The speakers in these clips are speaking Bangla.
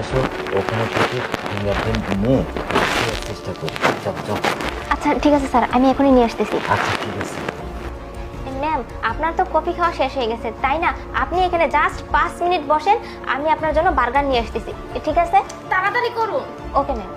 আসো ওখানে থেকে ফিঙ্গারপ্রিন্ট নিয়ে দেখার চেষ্টা করি। চল চল। আচ্ছা ঠিক আছে স্যার, আমি এখনই নিয়ে আসতেছি। আচ্ছা ঠিক আছে। ম্যাম, আপনার তো কফি খাওয়া শেষ হয়ে গেছে তাই না? আপনি এখানে জাস্ট 5 মিনিট বসেন, আমি আপনার জন্য বার্গার নিয়ে আসতেছি। ঠিক আছে, তাড়াতাড়ি করুন। Okay ma'am.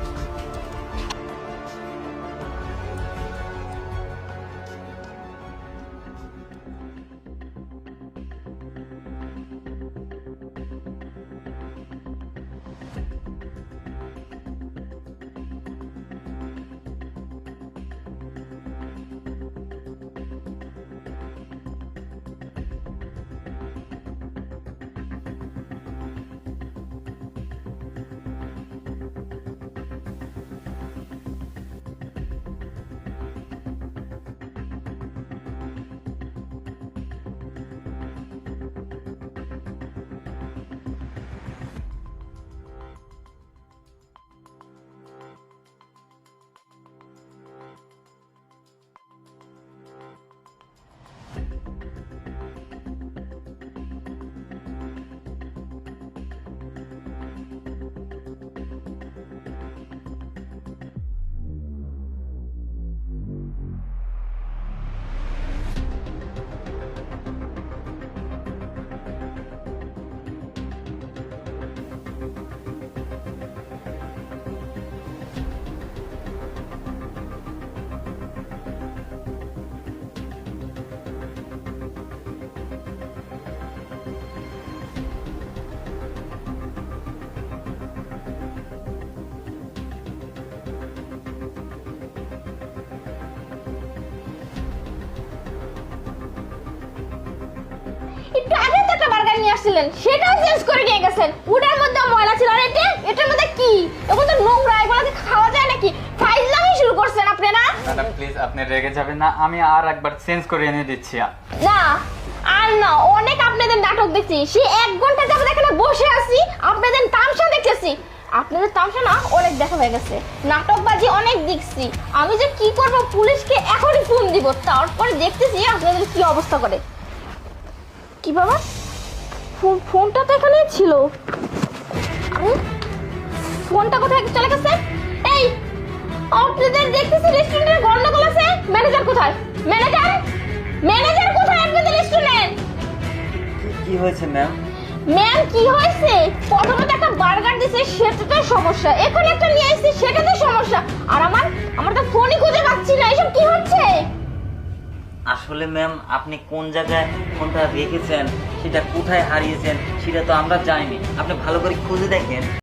একটু আগে তো একটা বার্গার নিয়ে আসছিলেন, সেটাও চেঞ্জ করে নিয়ে গেছেন। ওটার মধ্যে ময়লা ছিল, আর এটার মধ্যে কি? এগুলো তো নোংরা, এগুলোকে খাওয়া যায় নাকি? ফাইজলামি শুরু করছেন আপনি না? ম্যাডাম প্লিজ আপনি রেগে যাবেন না, আমি আর একবার চেঞ্জ করে এনে দিচ্ছি। না আর না, অনেক আপনাদের নাটক দেখছি। সে 1 ঘন্টা যাবত এখানে বসে আছি, আপনাদের তামসা দেখতেছি। আপনাদের তামসা না অনেক দেখা হয়ে গেছে, নাটকবাজি অনেক দেখছি। আমি যে কি করব, পুলিশকে এখনই ফোন দিব, তারপরে দেখতেছি আপনাদের কি অবস্থা করে। কি বাবা, ফোনটা তো এখানেই ছিল। ফোনটা কোথায় চলে গেছে? এই আপনাদের দেখতেছি রেস্টুরেন্টের গন্ডগোল আছে। ম্যানেজার কোথায়? ম্যানেজার ম্যানেজার কোথায় আপনাদের রেস্টুরেন্ট? কি হয়েছে ম্যাম? ম্যাম কি হয়েছে? প্রথমত একটা বার্গার দিছে, সেটা তো সমস্যা। এখন একটা নিয়ে আসছি, সেটা তো সমস্যা। আর আমার তো ফোনই খুঁজে পাচ্ছি না। এসব কি হচ্ছে? আসলে ম্যাম আপনি কোন জায়গায় ফোনটা রেখেছেন, সেটা কোথায় হারিয়েছেন সেটা তো আমরা জানিনি। আপনি ভালো করে খুঁজে দেখেন।